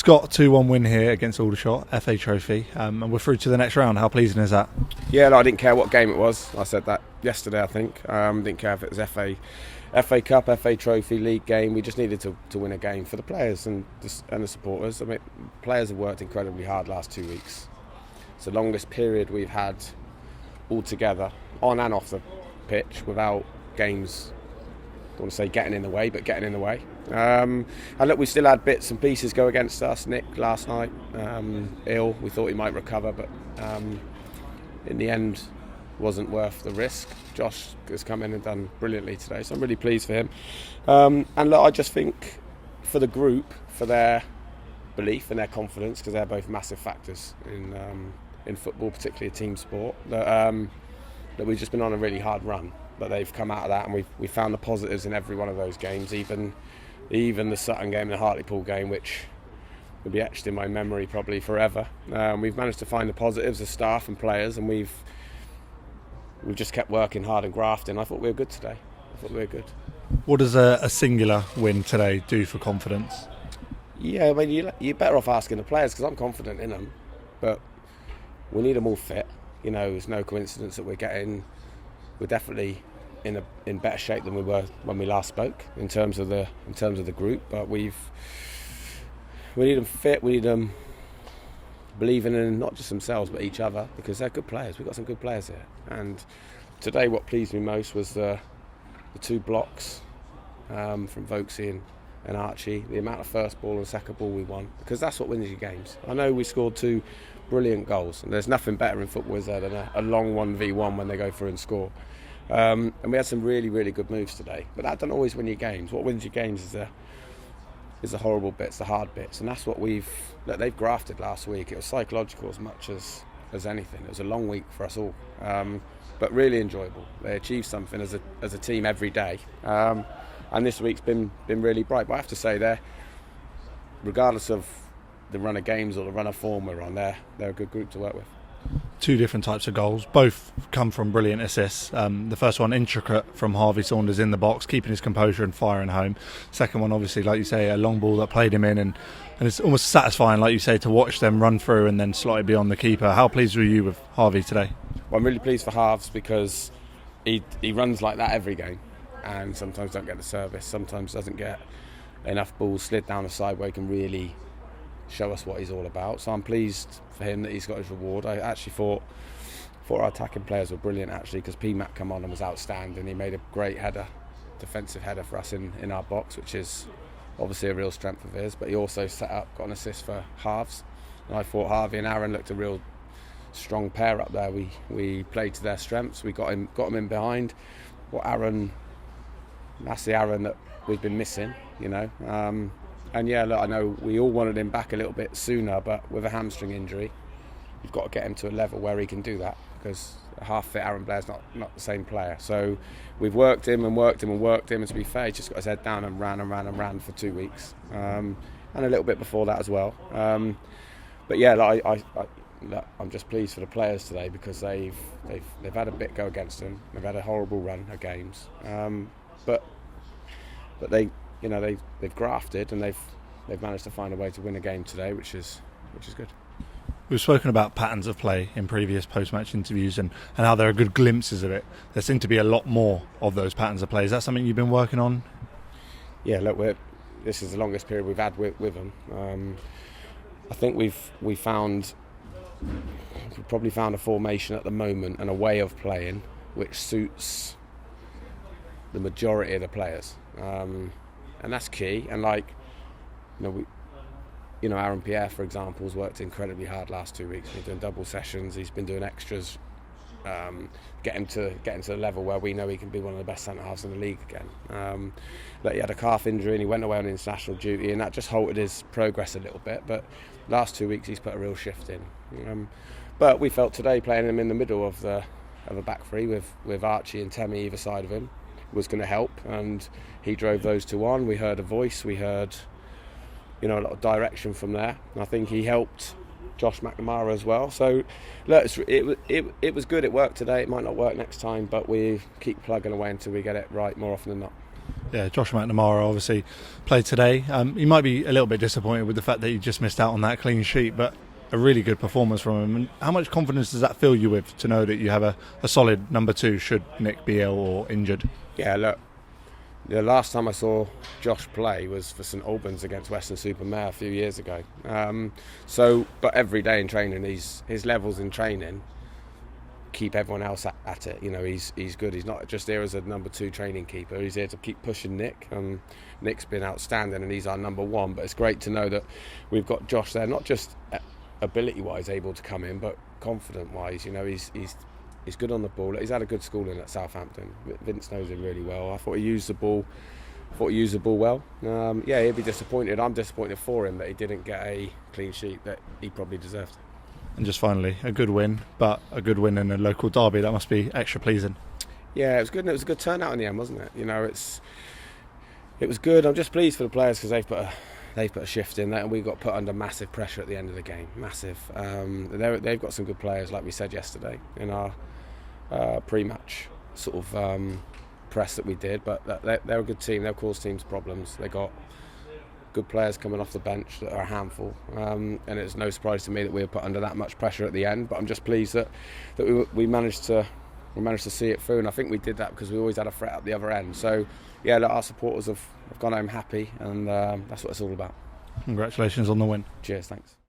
Scott, 2-1 win here against Aldershot, FA Trophy, and we're through to the next round. How pleasing is that? Yeah, no, I didn't care what game it was. I said that yesterday, I think. Didn't care if it was FA Cup, FA Trophy, League game. We just needed to win a game for the players and the supporters. I mean, players have worked incredibly hard last 2 weeks. It's the longest period we've had all together, on and off the pitch, without games, I don't want to say getting in the way, but getting in the way. And look, we still had bits and pieces go against us. Nick last night, ill. We thought he might recover, but in the end, wasn't worth the risk. Josh has come in and done brilliantly today, so I'm really pleased for him. And look, I just think for the group, for their belief and their confidence, because they're both massive factors in football, particularly a team sport, that we've just been on a really hard run. But they've come out of that, and we found the positives in every one of those games, even the Sutton game and the Hartlepool game, which will be etched in my memory probably forever. We've managed to find the positives as staff and players, and we've just kept working hard and grafting. I thought we were good today. What does a singular win today do for confidence? Yeah, I mean, you're better off asking the players, because I'm confident in them, but we need them all fit. You know, it's no coincidence that we're definitely in better shape than we were when we last spoke in terms of the group. But we need them fit. We need them believing in not just themselves but each other, because they're good players. We've got some good players here. And today, what pleased me most was the two blocks from Vokesy and Archie. The amount of first ball and second ball we won, because that's what wins you games. I know we scored two brilliant goals, and there's nothing better in football, is there, than a long 1v1 when they go through and score. And we had some really, really good moves today, but that doesn't always win your games. What wins your games is the horrible bits, the hard bits, and that's what they've grafted last week. It was psychological as much as anything. It was a long week for us all, but really enjoyable. They achieved something as a team every day, and this week's been really bright. But I have to say, regardless of the run of games or the run of form we're on, they're a good group to work with. Two different types of goals, both come from brilliant assists. The first one, intricate from Harvey Saunders in the box, keeping his composure and firing home. Second one, obviously, like you say, a long ball that played him in, and it's almost satisfying, like you say, to watch them run through and then slot it beyond the keeper. How pleased were you with Harvey today? Well, I'm really pleased for Harves, because he runs like that every game, and sometimes don't get the service, sometimes doesn't get enough balls slid down the side where he can really show us what he's all about. So I'm pleased for him that he's got his reward. I actually thought our attacking players were brilliant, actually, because P-Mac come on and was outstanding. He made a great defensive header for us in our box, which is obviously a real strength of his. But he also got an assist for Harves, and I thought Harvey and Aaron looked a real strong pair up there. We played to their strengths. We got him in behind. That's the Aaron that we've been missing, you know. And yeah, look, I know we all wanted him back a little bit sooner, but with a hamstring injury, you've got to get him to a level where he can do that, because a half-fit Aaron Blair's not the same player. So we've worked him, and to be fair, he's just got his head down and ran for 2 weeks, and a little bit before that as well. But yeah, I'm just pleased for the players today, because they've had a bit go against them. They've had a horrible run of games, but they've grafted, and they've managed to find a way to win a game today, which is good. We've spoken about patterns of play in previous post-match interviews and how there are good glimpses of it. There seem to be a lot more of those patterns of play. Is that something you've been working on? Yeah, look, this is the longest period we've had with them. I think we've probably found a formation at the moment and a way of playing which suits the majority of the players. And that's key. And Aaron Pierre, for example, has worked incredibly hard last 2 weeks. He's been doing double sessions. He's been doing extras. Get him to the level where we know he can be one of the best centre halves in the league again. He had a calf injury and he went away on international duty, and that just halted his progress a little bit. But last 2 weeks he's put a real shift in. But we felt today playing him in the middle of a back three with Archie and Temi either side of him was going to help, and he drove those two on. We heard a voice, we heard a lot of direction from there, and I think he helped Josh McNamara as well. So look, it was good. It worked today. It might not work next time, but we keep plugging away until we get it right more often than not. Yeah, Josh McNamara obviously played today. He might be a little bit disappointed with the fact that he just missed out on that clean sheet, but a really good performance from him. And how much confidence does that fill you with to know that you have a solid number 2 should Nick be ill or injured? Yeah, look, the last time I saw Josh play was for St Albans against Weston-super-Mare a few years ago. But every day in training, his levels in training keep everyone else at it. You know, he's good. He's not just there as a number 2 training keeper. He's here to keep pushing Nick. Nick's been outstanding, and he's our number 1. But it's great to know that we've got Josh there, not just ability-wise able to come in, but confident-wise. You know, he's good on the ball. He's had a good schooling at Southampton. Vince knows him really well. I thought he used the ball well. Yeah, he'd be disappointed. I'm disappointed for him that he didn't get a clean sheet that he probably deserved. And just finally, a good win, but a good win in a local derby. That must be extra pleasing. Yeah, it was good. And it was a good turnout in the end, wasn't it? You know, it was good. I'm just pleased for the players because they've put a shift in that, and we got put under massive pressure at the end of the game. Massive. They've got some good players, like we said yesterday in our pre-match sort of press that we did. But they're a good team. They'll cause teams problems. They got good players coming off the bench that are a handful, and it's no surprise to me that we were put under that much pressure at the end. But I'm just pleased that we managed to see it through, and I think we did that because we always had a threat at the other end. So yeah, look, our supporters have gone home happy, and that's what it's all about. Congratulations on the win. Cheers, thanks.